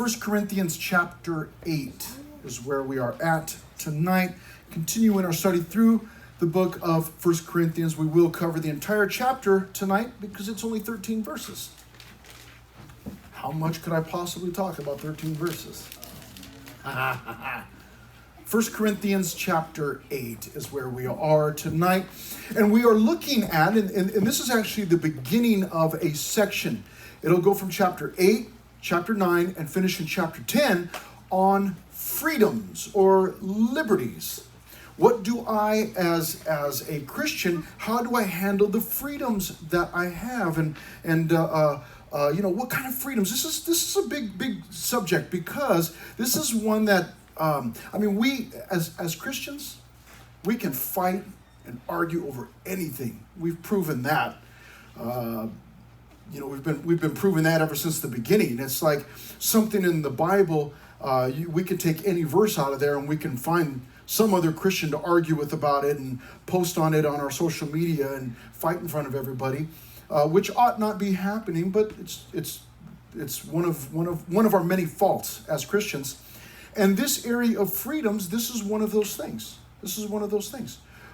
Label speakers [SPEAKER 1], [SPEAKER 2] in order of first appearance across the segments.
[SPEAKER 1] 1 Corinthians chapter 8 is where we are at tonight. Continuing our study through the book of 1 Corinthians. We will cover the entire chapter tonight because it's only 13 verses. How much could I possibly talk about 13 verses? 1 Corinthians chapter 8 is where we are tonight. And we are looking at, and this is actually the beginning of a section. It'll go from chapter 8, chapter 9, and finish in chapter 10 on freedoms or liberties. What do I, as a Christian, how do I handle the freedoms that I have? And what kind of freedoms? This is a big subject because this is one that, we, as Christians, we can fight and argue over anything. We've proven that. We've been proving that ever since the beginning. It's like something in the Bible, we can take any verse out of there and we can find some other Christian to argue with about it and post on it on our social media and fight in front of everybody, which ought not be happening, but it's one of our many faults as Christians. And this area of freedoms, this is one of those things.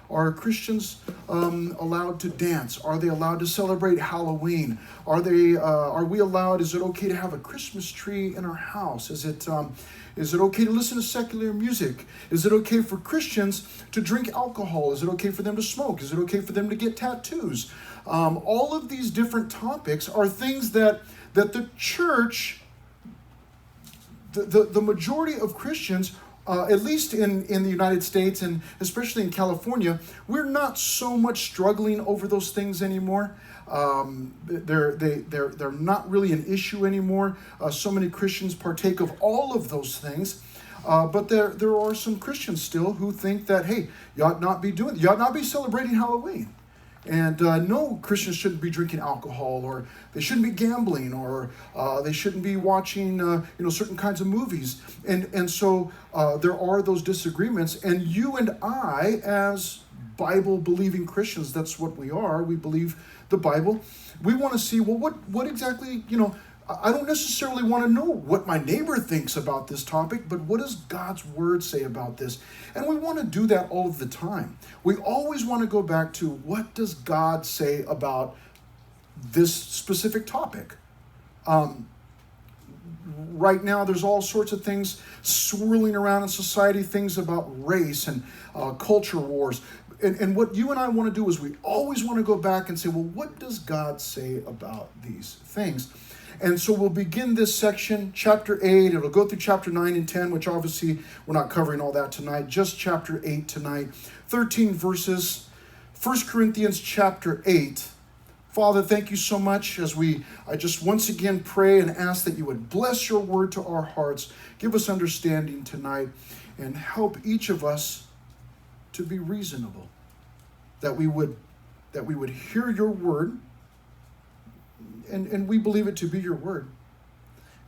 [SPEAKER 1] Are Christians allowed to dance? Are they allowed to celebrate Halloween? Are we allowed? Is it okay to have a Christmas tree in our house? Is it okay to listen to secular music? Is it okay for Christians to drink alcohol? Is it okay for them to smoke? Is it okay for them to get tattoos? All of these different topics are things that the church, the majority of Christians, at least in the United States and especially in California, we're not so much struggling over those things anymore. They're not really an issue anymore. So many Christians partake of all of those things. But there are some Christians still who think that, hey, you ought not be celebrating Halloween. And no, Christians shouldn't be drinking alcohol, or they shouldn't be gambling, or they shouldn't be watching certain kinds of movies. And so there are those disagreements. And you and I, as Bible-believing Christians, that's what we are. We believe the Bible. We want to see, well, what exactly, I don't necessarily want to know what my neighbor thinks about this topic, but what does God's word say about this? And we want to do that all of the time. We always want to go back to what does God say about this specific topic? Right now, there's all sorts of things swirling around in society, things about race and culture wars. And what you and I want to do is we always want to go back and say, well, what does God say about these things? And so we'll begin this section, chapter 8. It'll go through chapter 9 and 10, which obviously we're not covering all that tonight. Just chapter 8 tonight. 13 verses. 1 Corinthians chapter 8. Father, thank you so much as I just once again pray and ask that you would bless your word to our hearts. Give us understanding tonight and help each of us to be reasonable. That we would hear your word. And we believe it to be your word,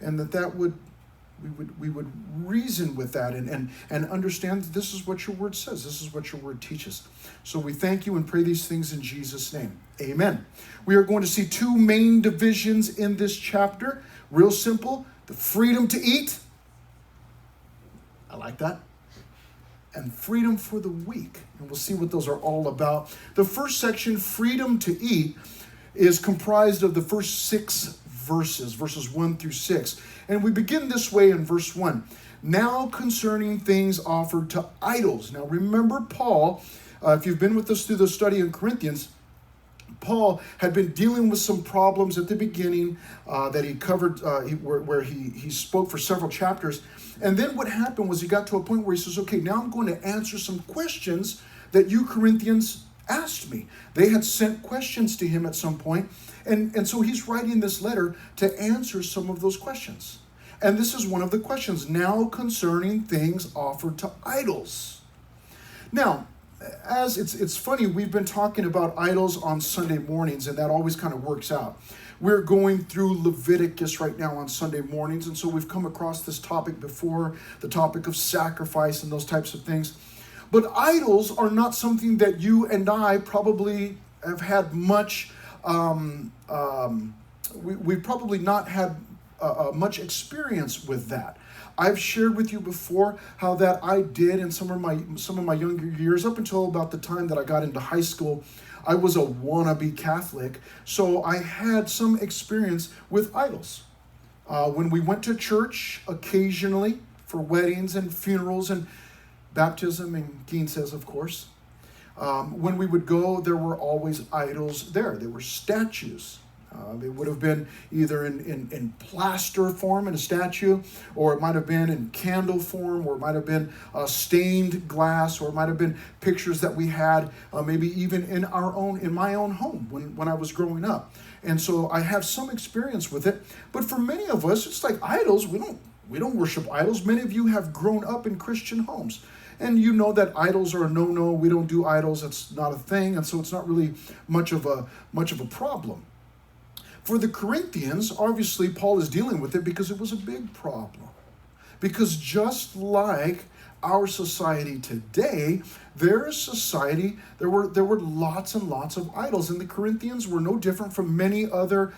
[SPEAKER 1] and we would reason with that and understand that this is what your word says. This is what your word teaches. So we thank you and pray these things in Jesus' name. Amen. We are going to see two main divisions in this chapter. Real simple. The freedom to eat. I like that. And freedom for the weak. And we'll see what those are all about. The first section, freedom to eat, is comprised of the first 6 verses 1 through 6. And we begin this way in verse 1. Now concerning things offered to idols. Now remember Paul, if you've been with us through the study in Corinthians, Paul had been dealing with some problems at the beginning that he covered, where he spoke for several chapters. And then what happened was he got to a point where he says, okay, now I'm going to answer some questions that you Corinthians asked me. They had sent questions to him at some point, and so he's writing this letter to answer some of those questions. And this is one of the questions, now concerning things offered to idols. Now, as it's funny, we've been talking about idols on Sunday mornings, and that always kind of works out. We're going through Leviticus right now on Sunday mornings, and so we've come across this topic before, the topic of sacrifice and those types of things. But idols are not something that you and I probably have had much, we've probably not had much experience with that. I've shared with you before how that I did in some of my younger years, up until about the time that I got into high school. I was a wannabe Catholic, so I had some experience with idols. When we went to church occasionally for weddings and funerals and baptism and quinces, of course, when we would go, there were always idols there. There were statues. They would have been either in plaster form in a statue, or it might have been in candle form, or it might have been stained glass, or it might have been pictures that we had maybe even in my own home when I was growing up. And so I have some experience with it. But for many of us, it's like idols. We don't worship idols. Many of you have grown up in Christian homes. And you know that idols are a no-no. We don't do idols. It's not a thing. And so it's not really much of a problem. For the Corinthians, obviously, Paul is dealing with it because it was a big problem. Because just like our society today, there were lots and lots of idols. And the Corinthians were no different from many other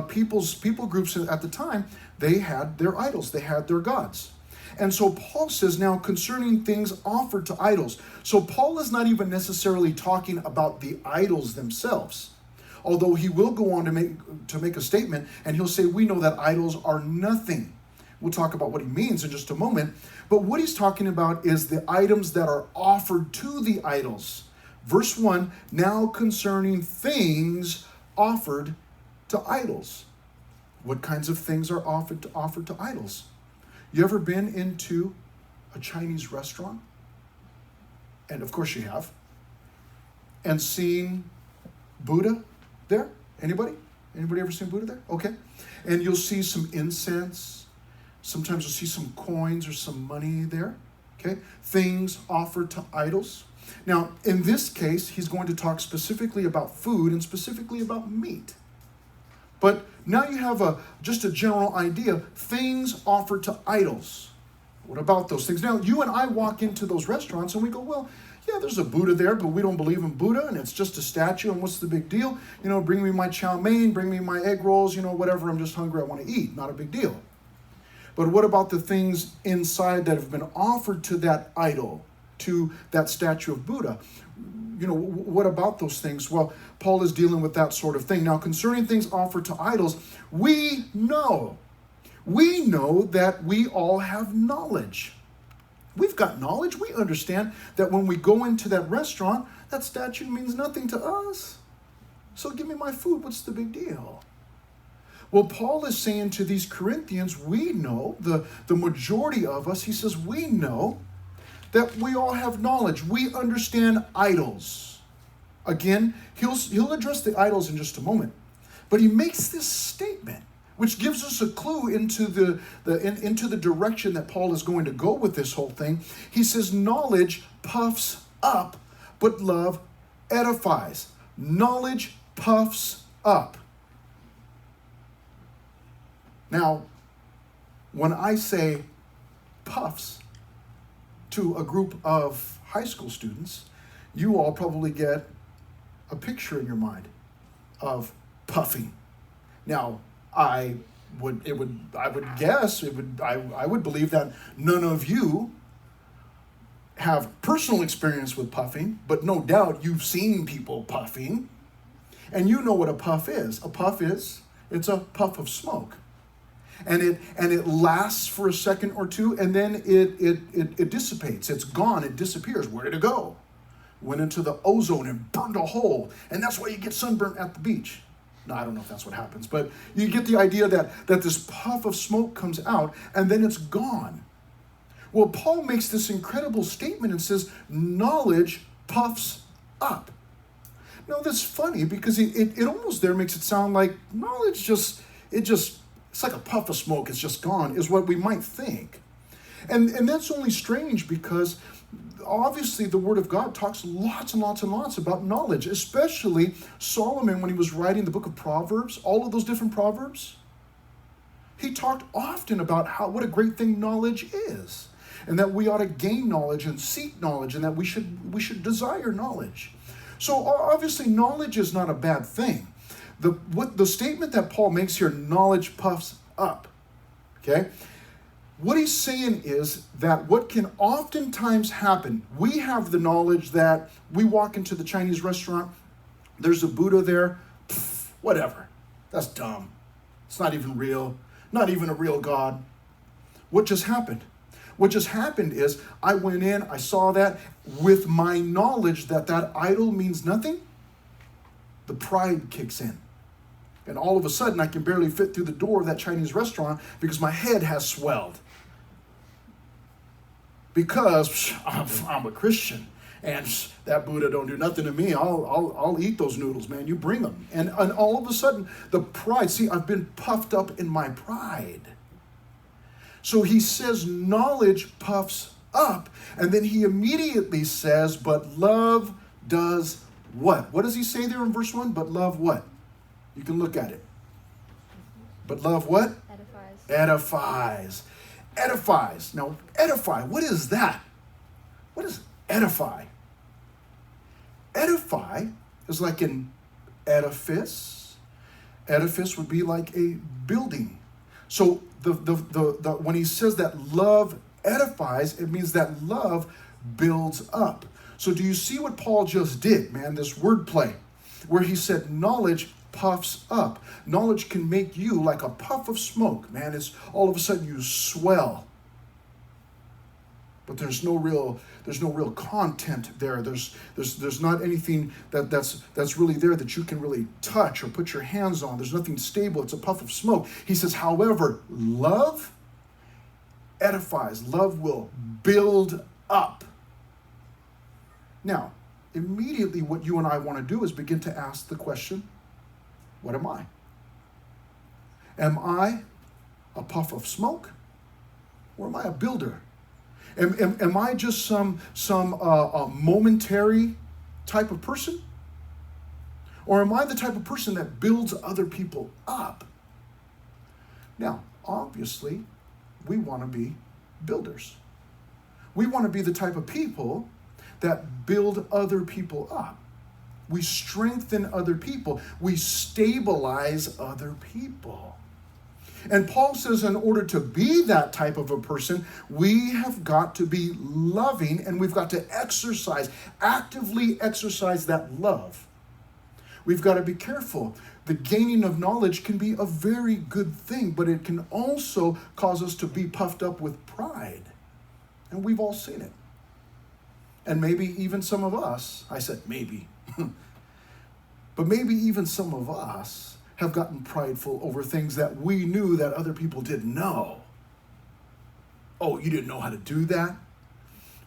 [SPEAKER 1] people groups at the time. They had their idols. They had their gods. And so Paul says now concerning things offered to idols. So Paul is not even necessarily talking about the idols themselves. Although he will go on to make a statement, and he'll say, we know that idols are nothing. We'll talk about what he means in just a moment. But what he's talking about is the items that are offered to the idols. Verse 1, now concerning things offered to idols. What kinds of things are offered to idols? You ever been into a Chinese restaurant? And of course you have. And seen Buddha there? Anybody ever seen Buddha there? Okay. And you'll see some incense. Sometimes you'll see some coins or some money there. Okay. Things offered to idols. Now, in this case, he's going to talk specifically about food and specifically about meat. But now you have just a general idea. Things offered to idols. What about those things? Now, you and I walk into those restaurants and we go, well, yeah, there's a Buddha there, but we don't believe in Buddha, and it's just a statue, and what's the big deal? Bring me my chow mein, bring me my egg rolls, whatever, I'm just hungry, I want to eat. Not a big deal. But what about the things inside that have been offered to that idol, to that statue of Buddha? What about those things? Well, Paul is dealing with that sort of thing. Now, concerning things offered to idols, we know that we all have knowledge. We've got knowledge. We understand that when we go into that restaurant, that statue means nothing to us. So give me my food. What's the big deal? Well, Paul is saying to these Corinthians, we know, the majority of us, he says, we know that we all have knowledge. We understand idols. Again, he'll address the idols in just a moment. But he makes this statement, which gives us a clue into the direction that Paul is going to go with this whole thing. He says, knowledge puffs up, but love edifies. Knowledge puffs up. Now, when I say puffs to a group of high school students, you all probably get a picture in your mind of puffing. Now, I would believe that none of you have personal experience with puffing, but no doubt you've seen people puffing, and you know what a puff is. A puff it's a puff of smoke, and it lasts for a second or two, and then it dissipates. It's gone. It disappears. Where did it go? Went into the ozone and burned a hole, and that's why you get sunburnt at the beach. No, I don't know if that's what happens, but you get the idea that this puff of smoke comes out and then it's gone. Well, Paul makes this incredible statement and says, knowledge puffs up. Now, that's funny because it almost there makes it sound like knowledge it's like a puff of smoke, it's just gone, is what we might think. And that's only strange because obviously the Word of God talks lots and lots and lots about knowledge, especially Solomon when he was writing the book of Proverbs, all of those different Proverbs. He talked often about what a great thing knowledge is, and that we ought to gain knowledge and seek knowledge, and that we should desire knowledge. So obviously knowledge is not a bad thing. The statement that Paul makes here, knowledge puffs up, Okay? What he's saying is that what can oftentimes happen, we have the knowledge that we walk into the Chinese restaurant, there's a Buddha there, whatever. That's dumb. It's not even real. Not even a real God. What just happened? What just happened is I went in, I saw that with my knowledge that that idol means nothing, the pride kicks in. And all of a sudden I can barely fit through the door of that Chinese restaurant because my head has swelled. Because I'm a Christian and that Buddha don't do nothing to me. I'll eat those noodles, man. You bring them. And all of a sudden the pride, see, I've been puffed up in my pride. So he says knowledge puffs up, and then he immediately says, but love does what? What does he say there in verse 1? But love what? You can look at it. But love what?
[SPEAKER 2] Edifies.
[SPEAKER 1] Edifies. Edifies. Now, edify, what is that? What is edify? Edify is like an edifice. Edifice would be like a building. So when he says that love edifies, it means that love builds up. So do you see what Paul just did, man? This wordplay, where he said knowledge puffs up. Knowledge can make you like a puff of smoke, man. It's all of a sudden you swell. But there's no real content there. There's not anything that's really there that you can really touch or put your hands on. There's nothing stable. It's a puff of smoke. He says, however, love edifies. Love will build up. Now, immediately what you and I want to do is begin to ask the question, what am I? Am I a puff of smoke? Or am I a builder? Am I just some momentary type of person? Or am I the type of person that builds other people up? Now, obviously, we want to be builders. We want to be the type of people that build other people up. We strengthen other people. We stabilize other people. And Paul says in order to be that type of a person, we have got to be loving, and we've got to actively exercise that love. We've got to be careful. The gaining of knowledge can be a very good thing, but it can also cause us to be puffed up with pride. And we've all seen it. And maybe even some of us, I said maybe, but maybe even some of us have gotten prideful over things that we knew that other people didn't know. Oh, you didn't know how to do that?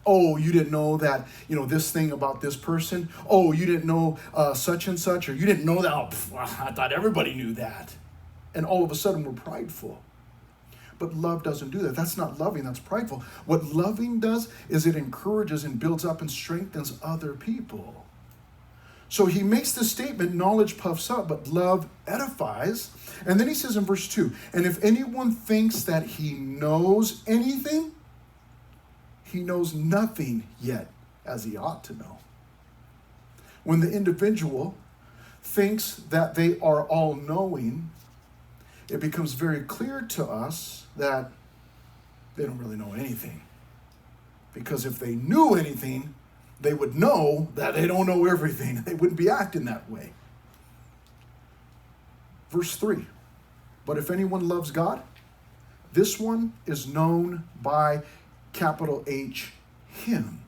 [SPEAKER 1] Oh, you didn't know that, this thing about this person? Oh, you didn't know such and such, or you didn't know that? Oh, I thought everybody knew that. And all of a sudden we're prideful. But love doesn't do that. That's not loving, that's prideful. What loving does is it encourages and builds up and strengthens other people. So he makes the statement, knowledge puffs up, but love edifies. And then he says in verse 2, and if anyone thinks that he knows anything, he knows nothing yet as he ought to know. When the individual thinks that they are all-knowing, it becomes very clear to us that they don't really know anything. Because if they knew anything, they would know that they don't know everything. They wouldn't be acting that way. Verse 3, but if anyone loves God, this one is known by capital H, him.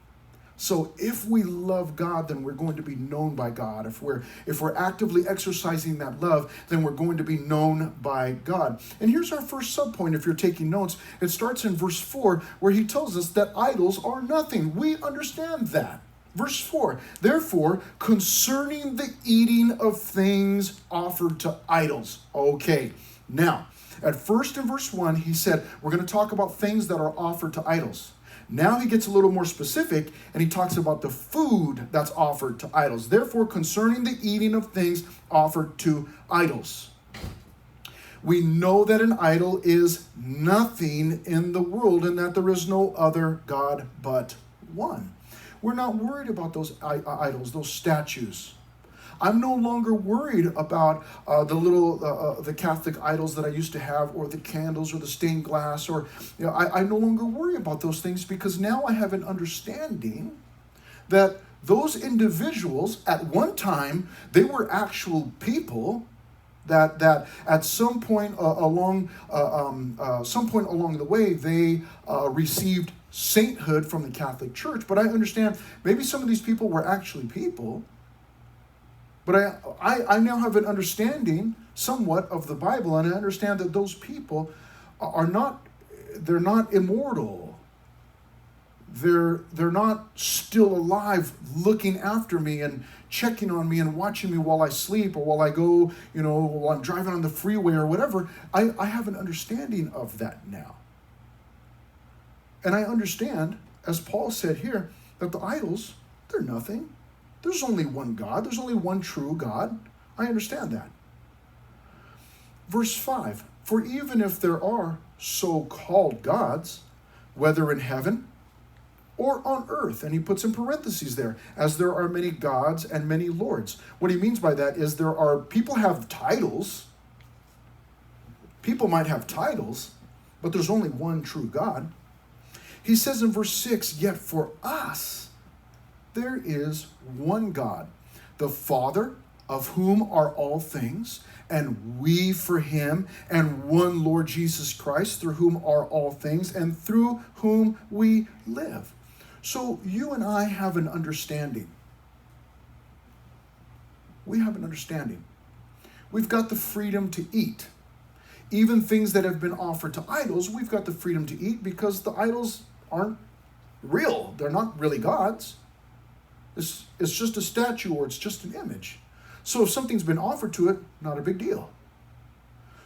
[SPEAKER 1] So if we love God, then we're going to be known by God. If we're actively exercising that love, then we're going to be known by God. And here's our first subpoint if you're taking notes. It starts in verse 4 where he tells us that idols are nothing. We understand that. Verse 4, therefore, concerning the eating of things offered to idols. Okay, now, at first in verse 1, he said, we're going to talk about things that are offered to idols. Now he gets a little more specific, and he talks about the food that's offered to idols. Therefore, concerning the eating of things offered to idols. We know that an idol is nothing in the world, and that there is no other God but one. We're not worried about those idols, those statues. I'm no longer worried about the Catholic idols that I used to have, or the candles, or the stained glass, or I no longer worry about those things, because now I have an understanding that those individuals, at one time, they were actual people that at some point along the way, they received sainthood from the Catholic Church. But I understand maybe some of these people were actually people, but I now have an understanding somewhat of the Bible, and I understand that those people they're not immortal. They're not still alive, looking after me and checking on me and watching me while I sleep, or while I go, while I'm driving on the freeway or whatever. I have an understanding of that now. And I understand, as Paul said here, that the idols, they're nothing. There's only one God. There's only one true God. I understand that. Verse 5, for even if there are so-called gods, whether in heaven or on earth, and he puts in parentheses there, as there are many gods and many lords. What he means by that is people have titles. People might have titles, but there's only one true God. He says in verse 6, yet for us there is one God, the Father, of whom are all things, and we for him, and one Lord Jesus Christ, through whom are all things, and through whom we live. So you and I have an understanding. We have an understanding. We've got the freedom to eat. Even things that have been offered to idols, we've got the freedom to eat, because the idols aren't real. They're not really gods. It's just a statue, or it's just an image. So if something's been offered to it, not a big deal.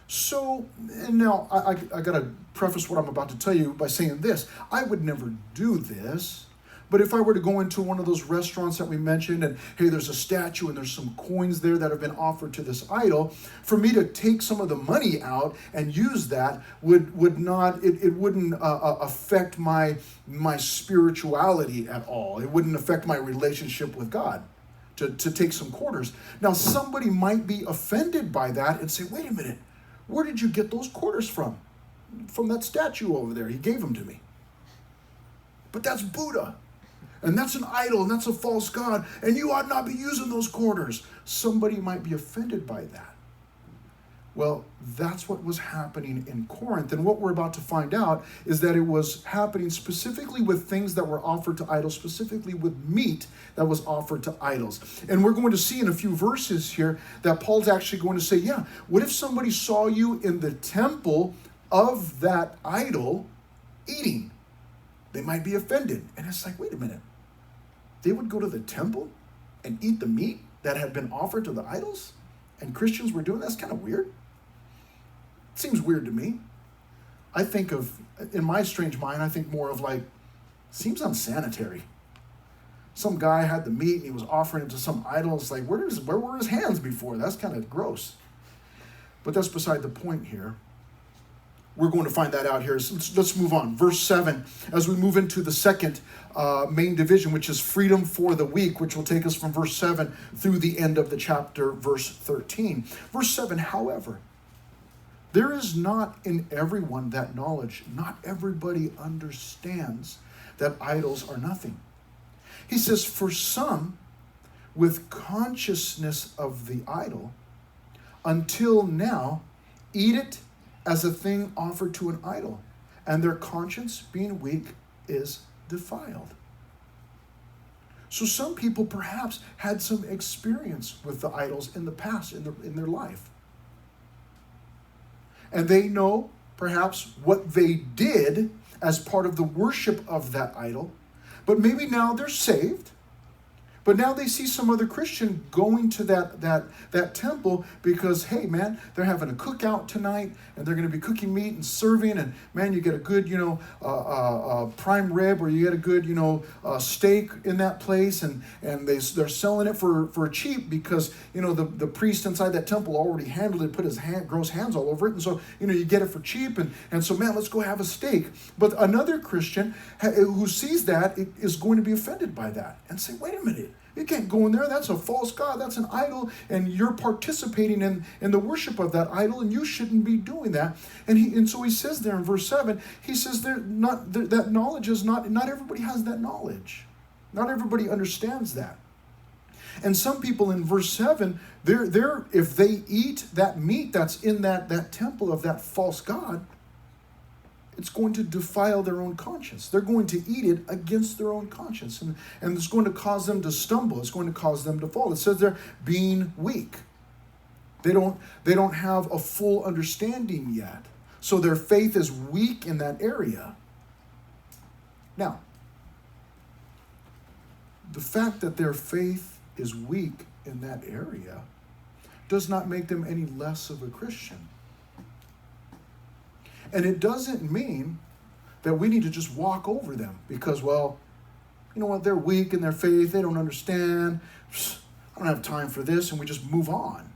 [SPEAKER 1] So, and now I got to preface what I'm about to tell you by saying this. I would never do this, but if I were to go into one of those restaurants that we mentioned, and hey, there's a statue and there's some coins there that have been offered to this idol, for me to take some of the money out and use that would not, it wouldn't affect my spirituality at all. It wouldn't affect my relationship with God to take some quarters. Now, somebody might be offended by that and say, wait a minute, where did you get those quarters from? From that statue over there. He gave them to me. But that's Buddha. And that's an idol, and that's a false god, and you ought not be using those quarters. Somebody might be offended by that. Well, that's what was happening in Corinth. And what we're about to find out is that it was happening specifically with things that were offered to idols, specifically with meat that was offered to idols. And we're going to see in a few verses here that Paul's actually going to say, yeah, what if somebody saw you in the temple of that idol eating? They might be offended. And it's like, wait a minute. They would go to the temple and eat the meat that had been offered to the idols? And Christians were doing that? That's kind of weird. It seems weird to me. I think of, in my strange mind, I think more of like, seems unsanitary. Some guy had the meat and he was offering it to some idol. It's like, where were his hands before? That's kind of gross. But that's beside the point here. We're going to find that out here. So let's move on. Verse 7, as we move into the second main division, which is freedom for the weak, which will take us from verse 7 through the end of the chapter, verse 13. Verse 7, however, there is not in everyone that knowledge. Not everybody understands that idols are nothing. He says, for some, with consciousness of the idol, until now, eat it as a thing offered to an idol, and their conscience, being weak, is defiled. So some people perhaps had some experience with the idols in the past, in their life. And they know perhaps what they did as part of the worship of that idol, but maybe now they're saved. But now they see some other Christian going to that temple because, hey, man, they're having a cookout tonight, and they're going to be cooking meat and serving, and, man, you get a good, prime rib, or you get a good, steak in that place, and they're selling it for cheap because, the priest inside that temple already handled it, put his gross hands all over it, and so, you get it for cheap, and so, man, let's go have a steak. But another Christian who sees that is going to be offended by that and say, wait a minute. You can't go in there. That's a false god. That's an idol. And you're participating in the worship of that idol, and you shouldn't be doing that. And so he says there in verse 7, he says that knowledge is not everybody has that knowledge. Not everybody understands that. And some people in verse 7, they're if they eat that meat that's in that temple of that false god, it's going to defile their own conscience. They're going to eat it against their own conscience. And it's going to cause them to stumble. It's going to cause them to fall. It says they're being weak. They don't have a full understanding yet. So their faith is weak in that area. Now, the fact that their faith is weak in that area does not make them any less of a Christian. And it doesn't mean that we need to just walk over them because, well, you know what, they're weak in their faith, they don't understand, I don't have time for this, and we just move on.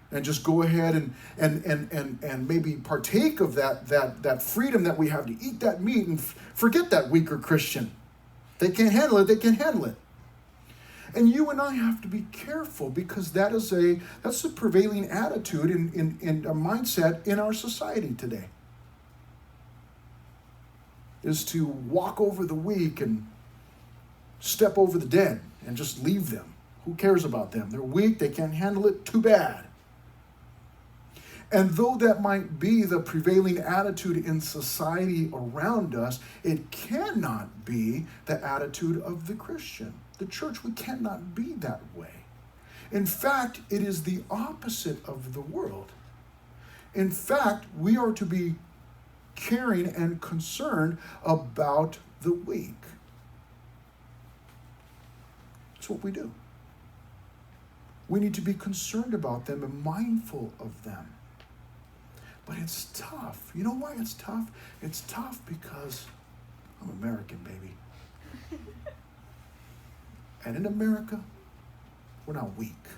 [SPEAKER 1] And just go ahead and maybe partake of that freedom that we have to eat that meat and forget that weaker Christian. They can't handle it, they can't handle it. And you and I have to be careful because that's the prevailing attitude in a mindset in our society today. Is to walk over the weak and step over the dead and just leave them. Who cares about them? They're weak, they can't handle it, too bad. And though that might be the prevailing attitude in society around us, it cannot be the attitude of the Christian. The church, we cannot be that way. In fact, it is the opposite of the world. In fact, we are to be caring and concerned about the weak. That's what we do. We need to be concerned about them and mindful of them. But it's tough. You know why it's tough? It's tough because I'm American, baby. And in America, we're not weak.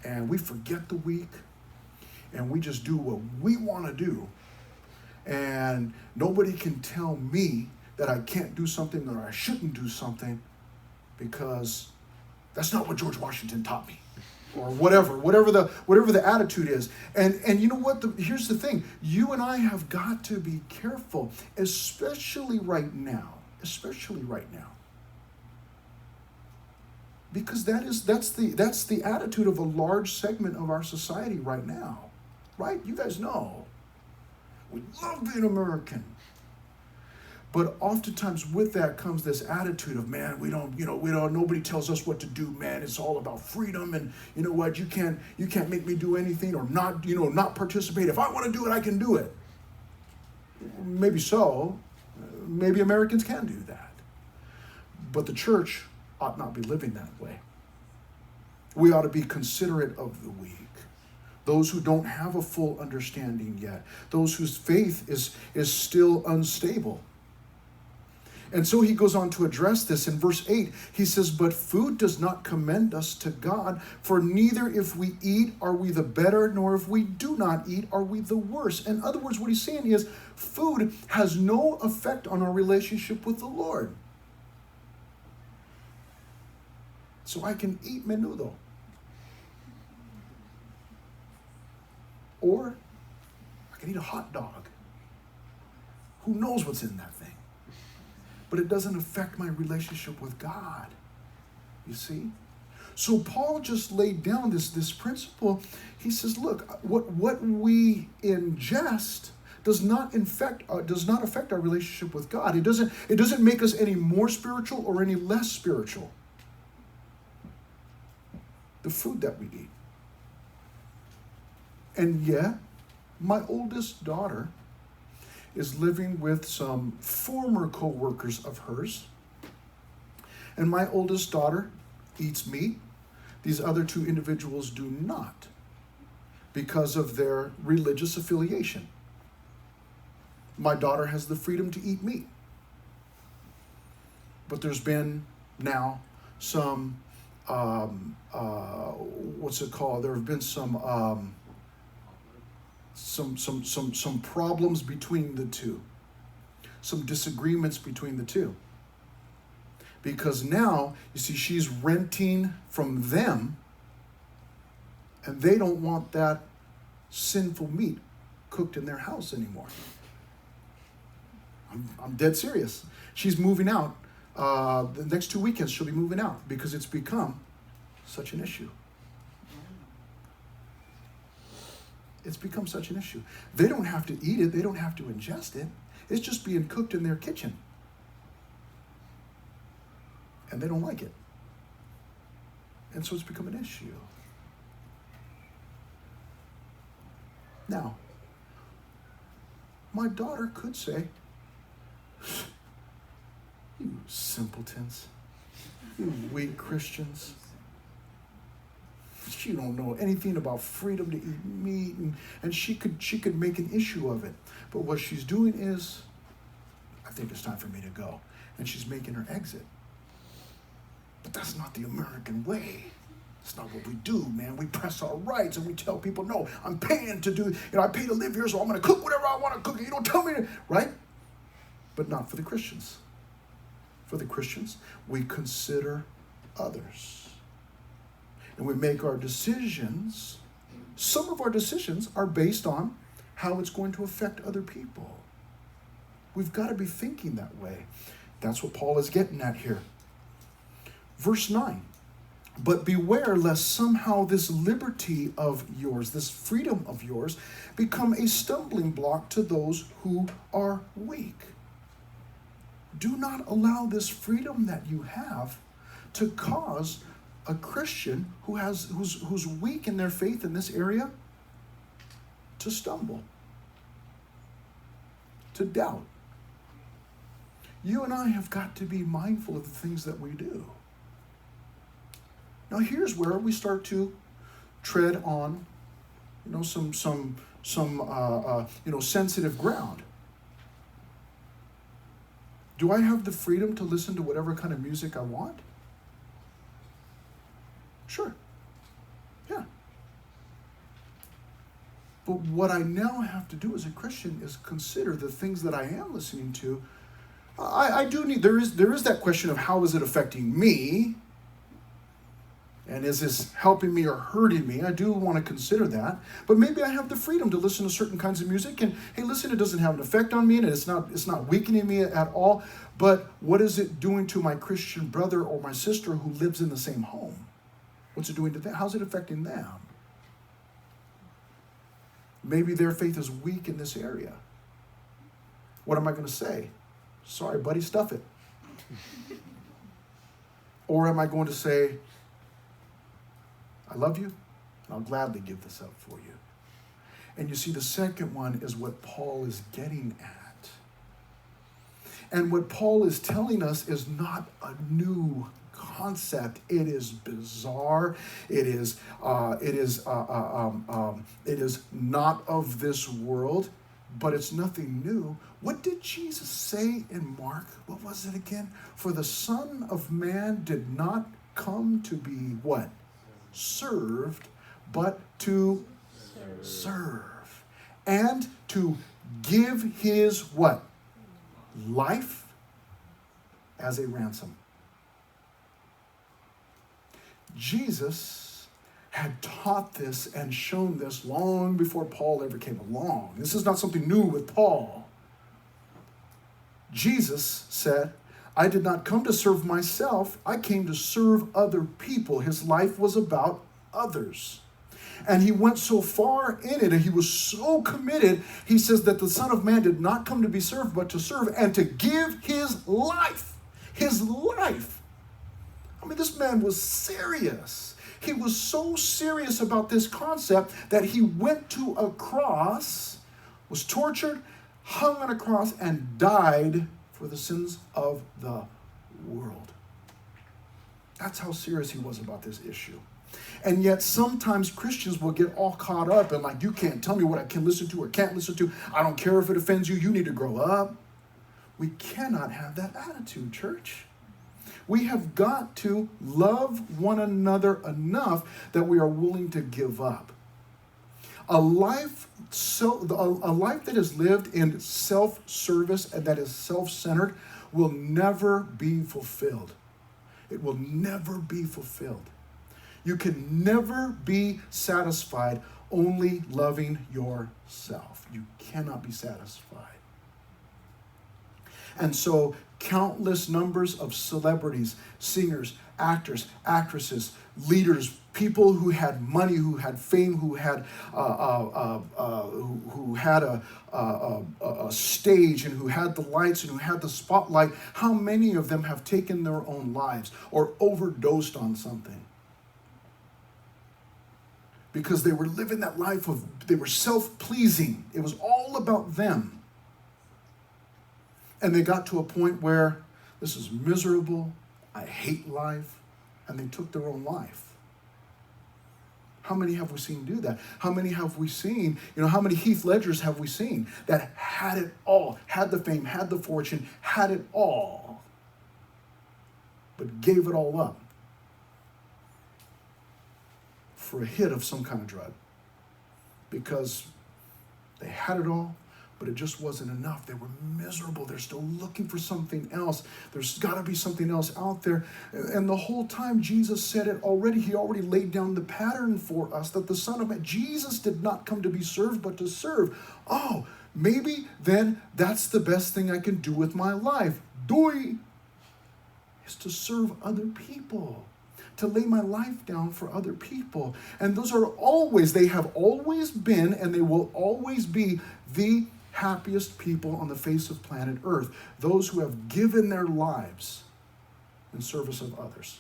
[SPEAKER 1] And we forget the weak. And we just do what we want to do. And nobody can tell me that I can't do something or I shouldn't do something because that's not what George Washington taught me. Or whatever the attitude is. And you know what? Here's the thing. You and I have got to be careful, especially right now. Because that's the attitude of a large segment of our society right now. Right? You guys know. We love being American. But oftentimes with that comes this attitude of, man, nobody tells us what to do, man. It's all about freedom, and you know what, you can't make me do anything or not participate. If I want to do it, I can do it. Maybe so. Maybe Americans can do that. But the church ought not be living that way. We ought to be considerate of the weak. Those who don't have a full understanding yet. Those whose faith is still unstable. And so he goes on to address this in verse 8. He says, but food does not commend us to God, for neither if we eat are we the better, nor if we do not eat are we the worse. In other words, what he's saying is food has no effect on our relationship with the Lord. So I can eat menudo. Or I can eat a hot dog. Who knows what's in that thing? But it doesn't affect my relationship with God. You see? So Paul just laid down this principle. He says, look, what we ingest does not affect our relationship with God. It doesn't make us any more spiritual or any less spiritual. The food that we eat. And yet, my oldest daughter is living with some former co-workers of hers. And my oldest daughter eats meat. These other two individuals do not because of their religious affiliation. My daughter has the freedom to eat meat. But there's been now some, There have been some problems between the two, some disagreements between the two, Because now, you see, she's renting from them, and they don't want that sinful meat cooked in their house anymore. I'm dead serious. She's moving out. The next 2 weekends she'll be moving out because it's become such an issue. It's become such an issue. They don't have to eat it. They don't have to ingest it. It's just being cooked in their kitchen. And they don't like it. And so it's become an issue. Now, my daughter could say, "You simpletons, you weak Christians, you don't know anything about freedom to eat meat," and she could make an issue of it. But what she's doing is, "I think it's time for me to go," and she's making her exit. But that's not the American way. It's not what we do, man. We press our rights and we tell people, "No, I'm paying to do, I pay to live here, so I'm going to cook whatever I want to cook. You don't tell me to," right? But not for the Christians. For the Christians, we consider others. And we make our decisions. Some of our decisions are based on how it's going to affect other people. We've got to be thinking that way. That's what Paul is getting at here. Verse 9. "But beware lest somehow this liberty of yours, this freedom of yours, become a stumbling block to those who are weak." Do not allow this freedom that you have to cause a Christian who's weak in their faith in this area to stumble, to doubt. You and I have got to be mindful of the things that we do. Now here's where we start to tread on, some sensitive ground. Do I have the freedom to listen to whatever kind of music I want? Sure. Yeah. But what I now have to do as a Christian is consider the things that I am listening to. I do need, there is that question of how is it affecting me? And is this helping me or hurting me? I do want to consider that. But maybe I have the freedom to listen to certain kinds of music. And hey, listen, it doesn't have an effect on me and it's not weakening me at all. But what is it doing to my Christian brother or my sister who lives in the same home? What's it doing to them? How's it affecting them? Maybe their faith is weak in this area. What am I going to say? "Sorry, buddy, stuff it." Or am I going to say, "I love you, and I'll gladly give this up for you"? And you see, the second one is what Paul is getting at. And what Paul is telling us is not a new concept. It is bizarre. It is not of this world, but it's nothing new. What did Jesus say in Mark? What was it again? "For the Son of Man did not come to be" what? "Served, but to serve. And to give his" what? "Life as a ransom." Jesus had taught this and shown this long before Paul ever came along. This is not something new with Paul. Jesus said, "I did not come to serve myself. I came to serve other people." His life was about others. And he went so far in it, and he was so committed, he says that the Son of Man did not come to be served, but to serve and to give his life. His life. I mean, this man was serious. He was so serious about this concept that he went to a cross, was tortured, hung on a cross, and died for the sins of the world. That's how serious he was about this issue. And yet sometimes Christians will get all caught up and like, "You can't tell me what I can listen to or can't listen to. I don't care if it offends you. You need to grow up." We cannot have that attitude, church. We have got to love one another enough that we are willing to give up. A life that is lived in self-service and that is self-centered will never be fulfilled. It will never be fulfilled. You can never be satisfied only loving yourself. You cannot be satisfied. And so countless numbers of celebrities, singers, actors, actresses, leaders, people who had money, who had fame, who had a stage, and who had the lights, and who had the spotlight. How many of them have taken their own lives or overdosed on something? Because they were living that life they were self-pleasing. It was all about them. And they got to a point where this is miserable, I hate life, and they took their own life. How many have we seen do that? How many have we seen, how many Heath Ledgers have we seen that had it all, had the fame, had the fortune, had it all, but gave it all up for a hit of some kind of drug? Because they had it all, but it just wasn't enough. They were miserable. They're still looking for something else. There's got to be something else out there. And the whole time Jesus said it already. He already laid down the pattern for us that the Son of Man, Jesus did not come to be served, but to serve. Oh, maybe then that's the best thing I can do with my life. Doi! Is to serve other people, to lay my life down for other people. And those are always, they have always been, and they will always be the happiest people on the face of planet Earth, those who have given their lives in service of others.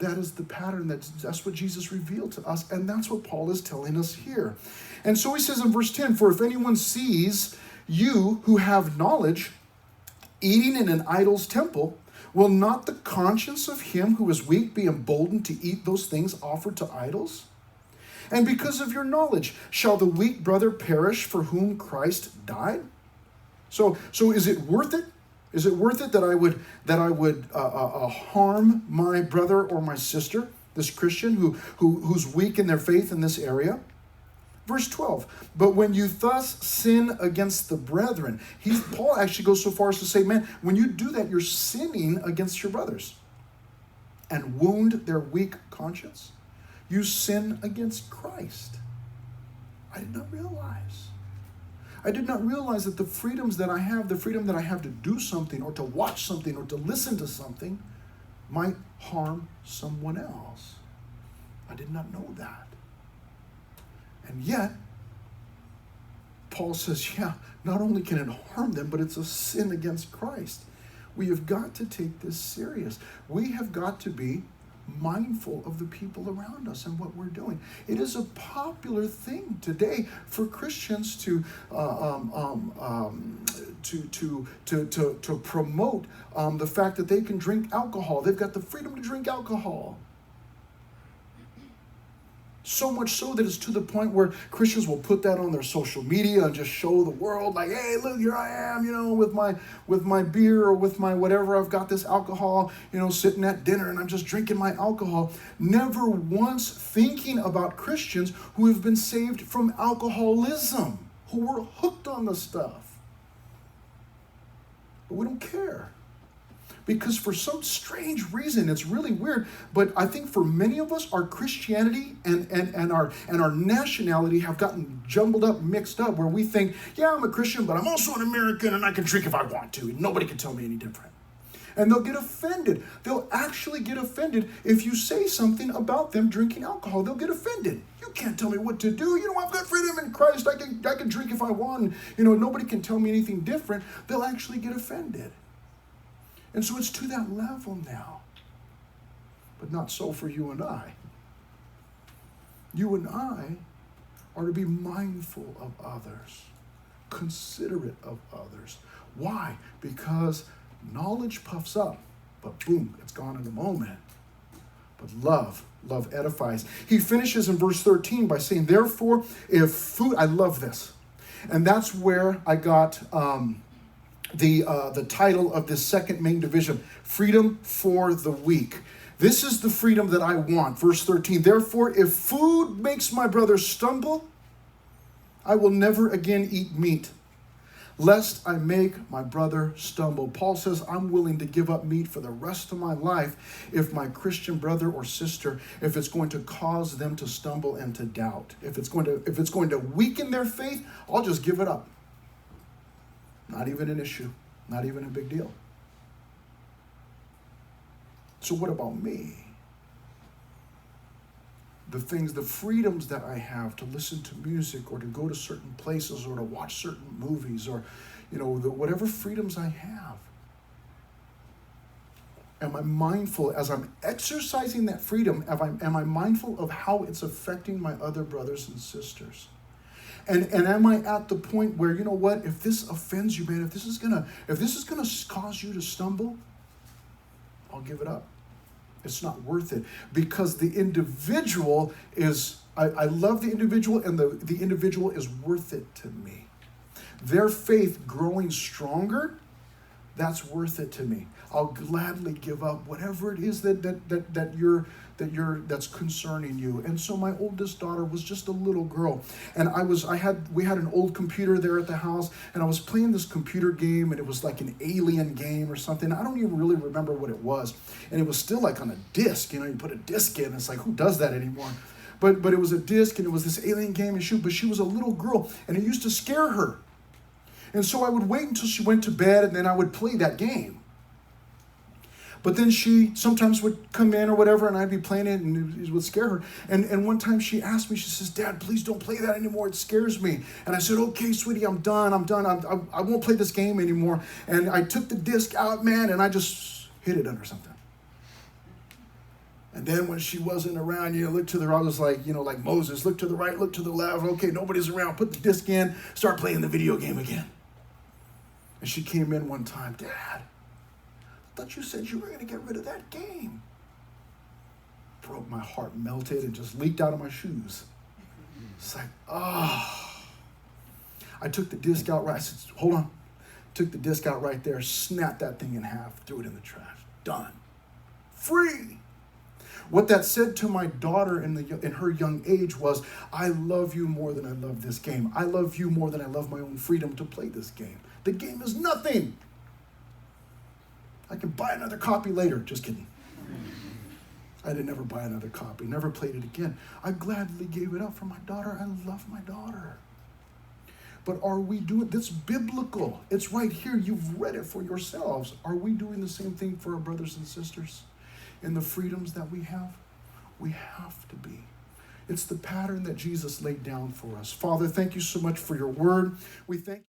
[SPEAKER 1] That is the pattern, that's what Jesus revealed to us, and that's what Paul is telling us here. And so he says in verse 10, for if anyone sees you who have knowledge eating in an idol's temple, will not the conscience of him who is weak be emboldened to eat those things offered to idols? And because of your knowledge, shall the weak brother perish for whom Christ died? So is it worth it? Is it worth it that I would harm my brother or my sister, this Christian who's weak in their faith in this area? Verse 12, but when you thus sin against the brethren, Paul actually goes so far as to say, man, when you do that, you're sinning against your brothers and wound their weak conscience. You sin against Christ. I did not realize. I did not realize that the freedoms that I have, the freedom that I have to do something or to watch something or to listen to something might harm someone else. I did not know that. And yet, Paul says, yeah, not only can it harm them, but it's a sin against Christ. We have got to take this serious. We have got to be mindful of the people around us and what we're doing. It is a popular thing today for Christians to promote the fact that they can drink alcohol. They've got the freedom to drink alcohol. So much so that it's to the point where Christians will put that on their social media and just show the world, like, hey, look, here I am, with my beer or with my whatever. I've got this alcohol, sitting at dinner and I'm just drinking my alcohol. Never once thinking about Christians who have been saved from alcoholism, who were hooked on the stuff. But we don't care. Because for some strange reason, it's really weird, but I think for many of us, our Christianity and our nationality have gotten jumbled up, mixed up, where we think, yeah, I'm a Christian, but I'm also an American, and I can drink if I want to, and nobody can tell me any different. And they'll get offended. They'll actually get offended if you say something about them drinking alcohol. They'll get offended. You can't tell me what to do. I've got freedom in Christ. I can drink if I want. Nobody can tell me anything different. They'll actually get offended. And so it's to that level now. But not so for you and I. You and I are to be mindful of others, considerate of others. Why? Because knowledge puffs up, but boom, it's gone in a moment. But love edifies. He finishes in verse 13 by saying, therefore, if food, I love this. And that's where I got the title of this second main division, Freedom for the Weak. This is the freedom that I want. Verse 13, therefore, if food makes my brother stumble, I will never again eat meat, lest I make my brother stumble. Paul says, I'm willing to give up meat for the rest of my life if my Christian brother or sister, if it's going to cause them to stumble and to doubt. If it's going to weaken their faith, I'll just give it up. Not even an issue, not even a big deal. So what about me? The freedoms that I have to listen to music or to go to certain places or to watch certain movies or, whatever freedoms I have. Am I mindful as I'm exercising that freedom? Am I mindful of how it's affecting my other brothers and sisters? And am I at the point where, if this offends you, man, if this is gonna cause you to stumble, I'll give it up. It's not worth it, because the individual is, I love the individual, and the individual is worth it to me. Their faith growing stronger, that's worth it to me. I'll gladly give up whatever it is that's concerning you. And so my oldest daughter was just a little girl, and we had an old computer there at the house, and I was playing this computer game, and it was like an alien game or something. I don't even really remember what it was, and it was still like on a disc. You put a disc in. It's like, who does that anymore? But it was a disc, and it was this alien game, but she was a little girl, and it used to scare her. And so I would wait until she went to bed, and then I would play that game. But then she sometimes would come in or whatever, and I'd be playing it, and it would scare her. And one time she asked me, she says, Dad, please don't play that anymore. It scares me. And I said, okay, sweetie, I'm done. I won't play this game anymore. And I took the disc out, man, and I just hid it under something. And then when she wasn't around, look to the right, I was like, like Moses, look to the right, look to the left. Okay, nobody's around. Put the disc in, start playing the video game again. And she came in one time, Dad, I thought you said you were going to get rid of that game. Broke my heart, melted, and just leaked out of my shoes. It's like, I took the disc out right. I said, hold on. Took the disc out right there, snapped that thing in half, threw it in the trash. Done. Free. What that said to my daughter in her young age was, I love you more than I love this game. I love you more than I love my own freedom to play this game. The game is nothing. I can buy another copy later. Just kidding. I didn't ever buy another copy, never played it again. I gladly gave it up for my daughter. I love my daughter. But are we doing, that's biblical. It's right here. You've read it for yourselves. Are we doing the same thing for our brothers and sisters in the freedoms that we have? We have to be. It's the pattern that Jesus laid down for us. Father, thank you so much for your word. We thank